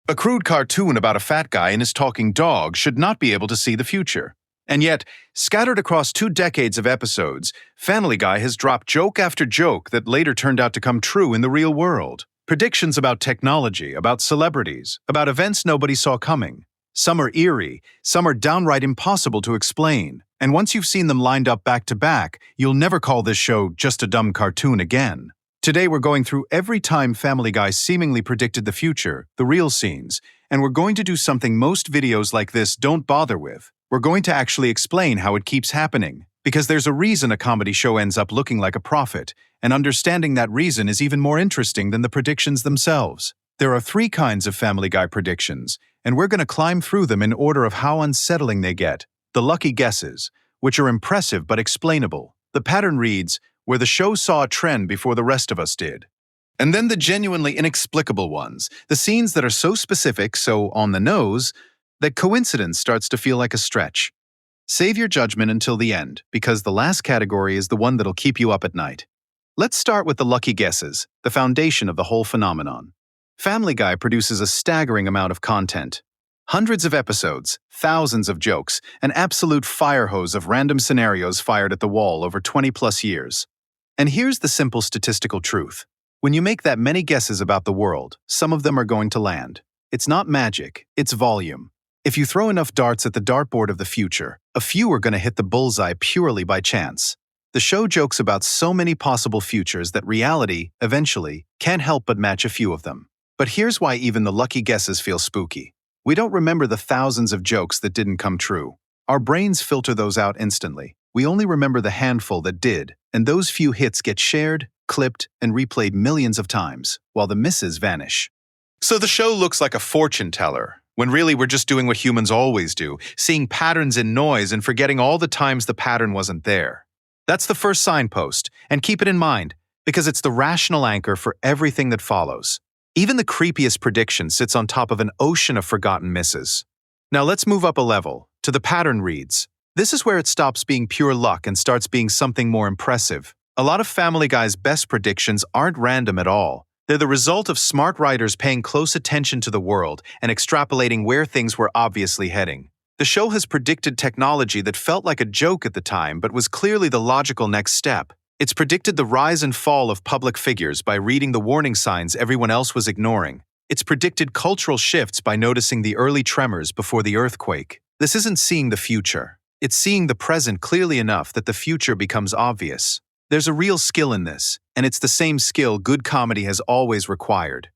A crude cartoon about a fat guy and his talking dog should not be able to see the future. And yet, scattered across 2 decades of episodes, Family Guy has dropped joke after joke that later turned out to come true in the real world. Predictions about technology, about celebrities, about events nobody saw coming. Some are eerie, some are downright impossible to explain. And once you've seen them lined up back to back, you'll never call this show just a dumb cartoon again. Today we're going through every time Family Guy seemingly predicted the future, the real scenes, and we're going to do something most videos like this don't bother with. We're going to actually explain how it keeps happening, because there's a reason a comedy show ends up looking like a prophet, and understanding that reason is even more interesting than the predictions themselves. There are 3 kinds of Family Guy predictions, and we're going to climb through them in order of how unsettling they get. The lucky guesses, which are impressive but explainable. The pattern reads, where the show saw a trend before the rest of us did. And then the genuinely inexplicable ones, the scenes that are so specific, so on the nose, that coincidence starts to feel like a stretch. Save your judgment until the end, because the last category is the one that'll keep you up at night. Let's start with the lucky guesses, the foundation of the whole phenomenon. Family Guy produces a staggering amount of content. Hundreds of episodes, thousands of jokes, an absolute fire hose of random scenarios fired at the wall over 20+ years. And here's the simple statistical truth. When you make that many guesses about the world, some of them are going to land. It's not magic, it's volume. If you throw enough darts at the dartboard of the future, a few are going to hit the bullseye purely by chance. The show jokes about so many possible futures that reality, eventually, can't help but match a few of them. But here's why even the lucky guesses feel spooky. We don't remember the thousands of jokes that didn't come true. Our brains filter those out instantly. We only remember the handful that did, and those few hits get shared, clipped, and replayed millions of times, while the misses vanish. So the show looks like a fortune teller, when really we're just doing what humans always do, seeing patterns in noise and forgetting all the times the pattern wasn't there. That's the first signpost, and keep it in mind, because it's the rational anchor for everything that follows. Even the creepiest prediction sits on top of an ocean of forgotten misses. Now let's move up a level, to the pattern reads. This is where it stops being pure luck and starts being something more impressive. A lot of Family Guy's best predictions aren't random at all. They're the result of smart writers paying close attention to the world and extrapolating where things were obviously heading. The show has predicted technology that felt like a joke at the time but was clearly the logical next step. It's predicted the rise and fall of public figures by reading the warning signs everyone else was ignoring. It's predicted cultural shifts by noticing the early tremors before the earthquake. This isn't seeing the future. It's seeing the present clearly enough that the future becomes obvious. There's a real skill in this, and it's the same skill good comedy has always required.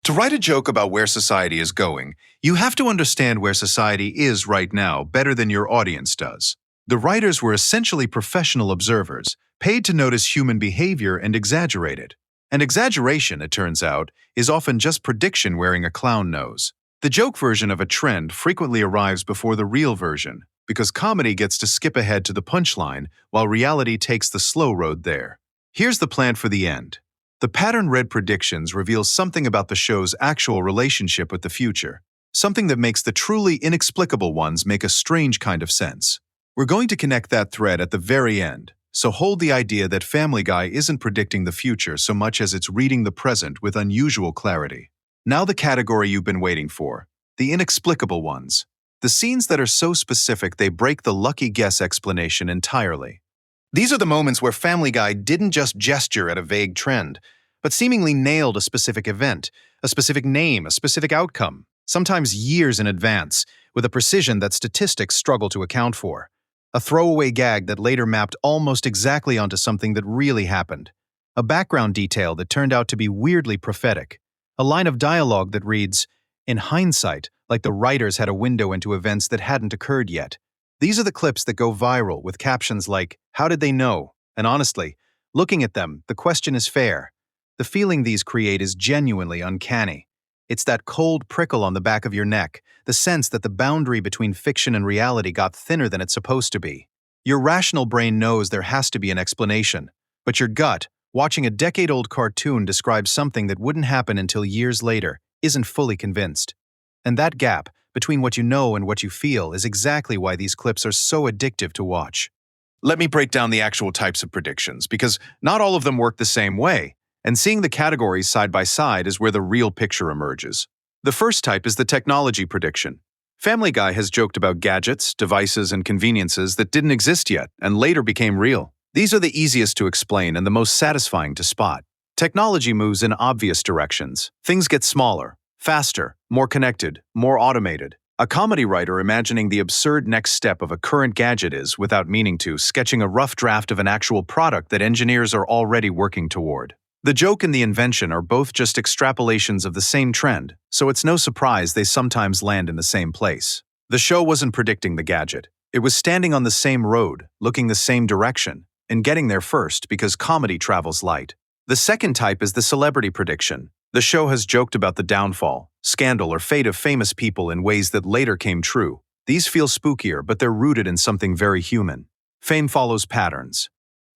To write a joke about where society is going, you have to understand where society is right now better than your audience does. The writers were essentially professional observers, paid to notice human behavior and exaggerate it. And exaggeration, it turns out, is often just prediction wearing a clown nose. The joke version of a trend frequently arrives before the real version, because comedy gets to skip ahead to the punchline while reality takes the slow road there. Here's the plan for the end. The pattern-read predictions reveal something about the show's actual relationship with the future, something that makes the truly inexplicable ones make a strange kind of sense. We're going to connect that thread at the very end, so hold the idea that Family Guy isn't predicting the future so much as it's reading the present with unusual clarity. Now the category you've been waiting for, the inexplicable ones. The scenes that are so specific they break the lucky guess explanation entirely. These are the moments where Family Guy didn't just gesture at a vague trend, but seemingly nailed a specific event, a specific name, a specific outcome, sometimes years in advance, with a precision that statistics struggle to account for. A throwaway gag that later mapped almost exactly onto something that really happened. A background detail that turned out to be weirdly prophetic. A line of dialogue that reads, in hindsight, like the writers had a window into events that hadn't occurred yet. These are the clips that go viral with captions like, how did they know? And honestly, looking at them, the question is fair. The feeling these create is genuinely uncanny. It's that cold prickle on the back of your neck, the sense that the boundary between fiction and reality got thinner than it's supposed to be. Your rational brain knows there has to be an explanation, but your gut, watching a decade-old cartoon describe something that wouldn't happen until years later, isn't fully convinced. And that gap, between what you know and what you feel, is exactly why these clips are so addictive to watch. Let me break down the actual types of predictions, because not all of them work the same way, and seeing the categories side by side is where the real picture emerges. The first type is the technology prediction. Family Guy has joked about gadgets, devices, and conveniences that didn't exist yet and later became real. These are the easiest to explain and the most satisfying to spot. Technology moves in obvious directions. Things get smaller, faster, more connected, more automated. A comedy writer imagining the absurd next step of a current gadget is, without meaning to, sketching a rough draft of an actual product that engineers are already working toward. The joke and the invention are both just extrapolations of the same trend, so it's no surprise they sometimes land in the same place. The show wasn't predicting the gadget. It was standing on the same road, looking the same direction, and getting there first because comedy travels light. The second type is the celebrity prediction. The show has joked about the downfall, scandal, or fate of famous people in ways that later came true. These feel spookier, but they're rooted in something very human. Fame follows patterns.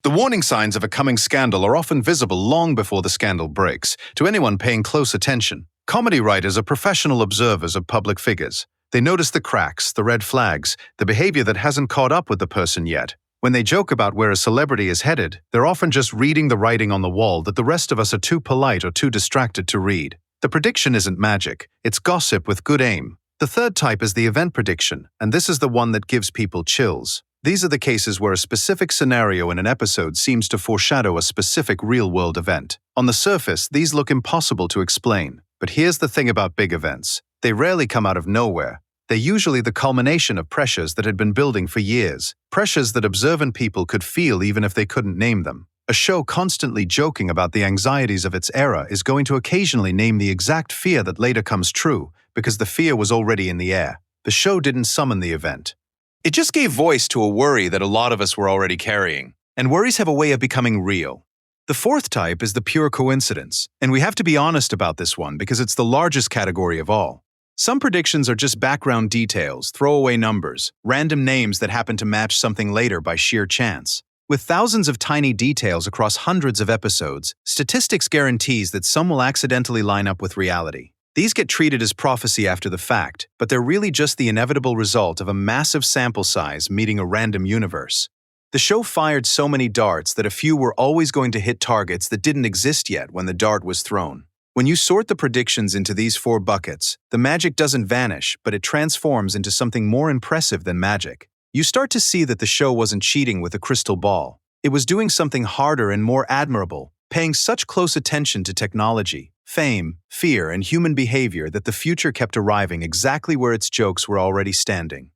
The warning signs of a coming scandal are often visible long before the scandal breaks, to anyone paying close attention. Comedy writers are professional observers of public figures. They notice the cracks, the red flags, the behavior that hasn't caught up with the person yet. When they joke about where a celebrity is headed, they're often just reading the writing on the wall that the rest of us are too polite or too distracted to read. The prediction isn't magic, it's gossip with good aim. The third type is the event prediction, and this is the one that gives people chills. These are the cases where a specific scenario in an episode seems to foreshadow a specific real-world event. On the surface, these look impossible to explain. But here's the thing about big events. They rarely come out of nowhere. They're usually the culmination of pressures that had been building for years, pressures that observant people could feel even if they couldn't name them. A show constantly joking about the anxieties of its era is going to occasionally name the exact fear that later comes true, because the fear was already in the air. The show didn't summon the event. It just gave voice to a worry that a lot of us were already carrying. And worries have a way of becoming real. The fourth type is the pure coincidence, and we have to be honest about this one because it's the largest category of all. Some predictions are just background details, throwaway numbers, random names that happen to match something later by sheer chance. With thousands of tiny details across hundreds of episodes, statistics guarantees that some will accidentally line up with reality. These get treated as prophecy after the fact, but they're really just the inevitable result of a massive sample size meeting a random universe. The show fired so many darts that a few were always going to hit targets that didn't exist yet when the dart was thrown. When you sort the predictions into these 4 buckets, the magic doesn't vanish, but it transforms into something more impressive than magic. You start to see that the show wasn't cheating with a crystal ball. It was doing something harder and more admirable, paying such close attention to technology, fame, fear, and human behavior that the future kept arriving exactly where its jokes were already standing.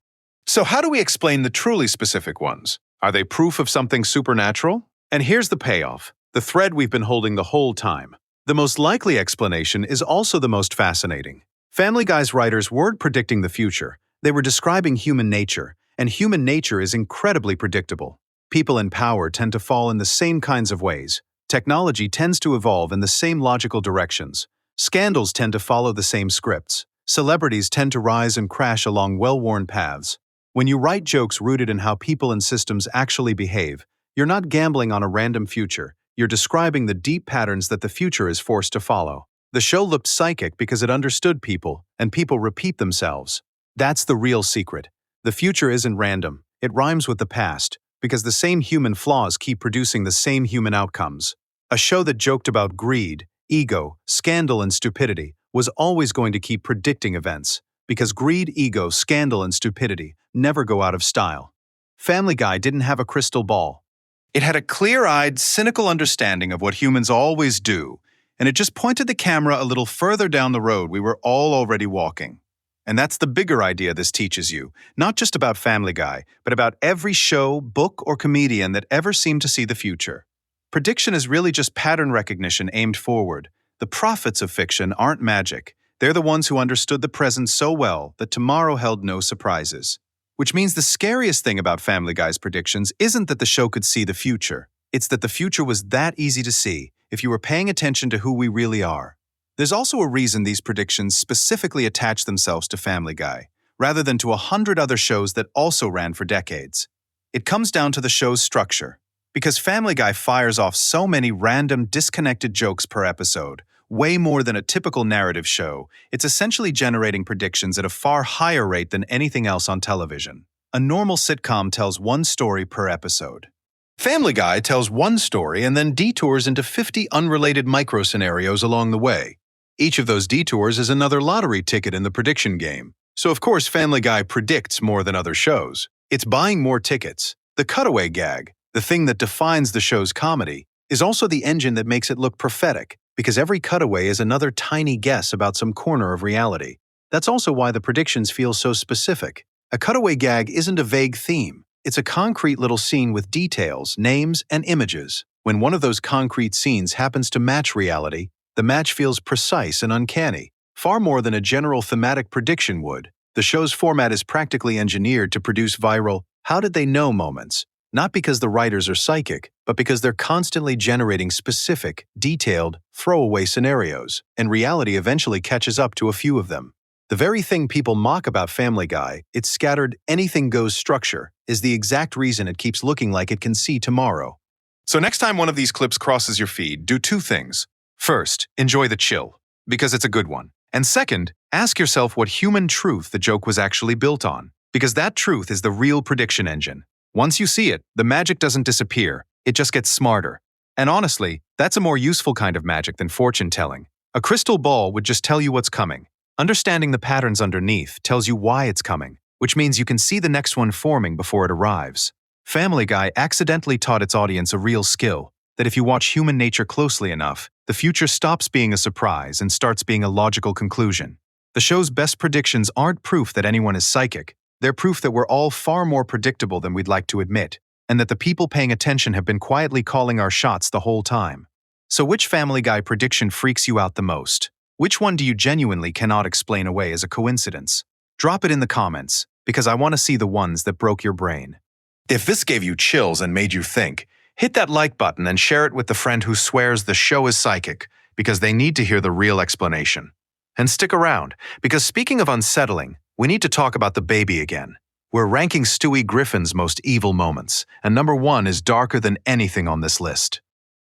So how do we explain the truly specific ones? Are they proof of something supernatural? And here's the payoff, the thread we've been holding the whole time. The most likely explanation is also the most fascinating. Family Guy's writers weren't predicting the future. They were describing human nature, and human nature is incredibly predictable. People in power tend to fall in the same kinds of ways. Technology tends to evolve in the same logical directions. Scandals tend to follow the same scripts. Celebrities tend to rise and crash along well-worn paths. When you write jokes rooted in how people and systems actually behave, you're not gambling on a random future. You're describing the deep patterns that the future is forced to follow. The show looked psychic because it understood people, and people repeat themselves. That's the real secret. The future isn't random. It rhymes with the past, because the same human flaws keep producing the same human outcomes. A show that joked about greed, ego, scandal, and stupidity was always going to keep predicting events, because greed, ego, scandal, and stupidity never go out of style. Family Guy didn't have a crystal ball. It had a clear-eyed, cynical understanding of what humans always do, and it just pointed the camera a little further down the road we were all already walking. And that's the bigger idea this teaches you, not just about Family Guy, but about every show, book, or comedian that ever seemed to see the future. Prediction is really just pattern recognition aimed forward. The prophets of fiction aren't magic. They're the ones who understood the present so well that tomorrow held no surprises. Which means the scariest thing about Family Guy's predictions isn't that the show could see the future. It's that the future was that easy to see if you were paying attention to who we really are. There's also a reason these predictions specifically attach themselves to Family Guy, rather than to 100 other shows that also ran for decades. It comes down to the show's structure. Because Family Guy fires off so many random, disconnected jokes per episode, way more than a typical narrative show, it's essentially generating predictions at a far higher rate than anything else on television. A normal sitcom tells one story per episode. Family Guy tells one story and then detours into 50 unrelated micro-scenarios along the way. Each of those detours is another lottery ticket in the prediction game. So of course Family Guy predicts more than other shows. It's buying more tickets. The cutaway gag, the thing that defines the show's comedy, is also the engine that makes it look prophetic, because every cutaway is another tiny guess about some corner of reality. That's also why the predictions feel so specific. A cutaway gag isn't a vague theme. It's a concrete little scene with details, names, and images. When one of those concrete scenes happens to match reality, the match feels precise and uncanny, far more than a general thematic prediction would. The show's format is practically engineered to produce viral "how did they know" moments, not because the writers are psychic, but because they're constantly generating specific, detailed, throwaway scenarios, and reality eventually catches up to a few of them. The very thing people mock about Family Guy, its scattered, anything-goes structure, is the exact reason it keeps looking like it can see tomorrow. So next time one of these clips crosses your feed, do two things. First, enjoy the chill, because it's a good one. And second, ask yourself what human truth the joke was actually built on, because that truth is the real prediction engine. Once you see it, the magic doesn't disappear, it just gets smarter. And honestly, that's a more useful kind of magic than fortune-telling. A crystal ball would just tell you what's coming. Understanding the patterns underneath tells you why it's coming, which means you can see the next one forming before it arrives. Family Guy accidentally taught its audience a real skill, that if you watch human nature closely enough, the future stops being a surprise and starts being a logical conclusion. The show's best predictions aren't proof that anyone is psychic. They're proof that we're all far more predictable than we'd like to admit, and that the people paying attention have been quietly calling our shots the whole time. So which Family Guy prediction freaks you out the most? Which one do you genuinely cannot explain away as a coincidence? Drop it in the comments, because I want to see the ones that broke your brain. If this gave you chills and made you think, hit that like button and share it with the friend who swears the show is psychic, because they need to hear the real explanation. And stick around, because speaking of unsettling, we need to talk about the baby again. We're ranking Stewie Griffin's most evil moments, and number 1 is darker than anything on this list.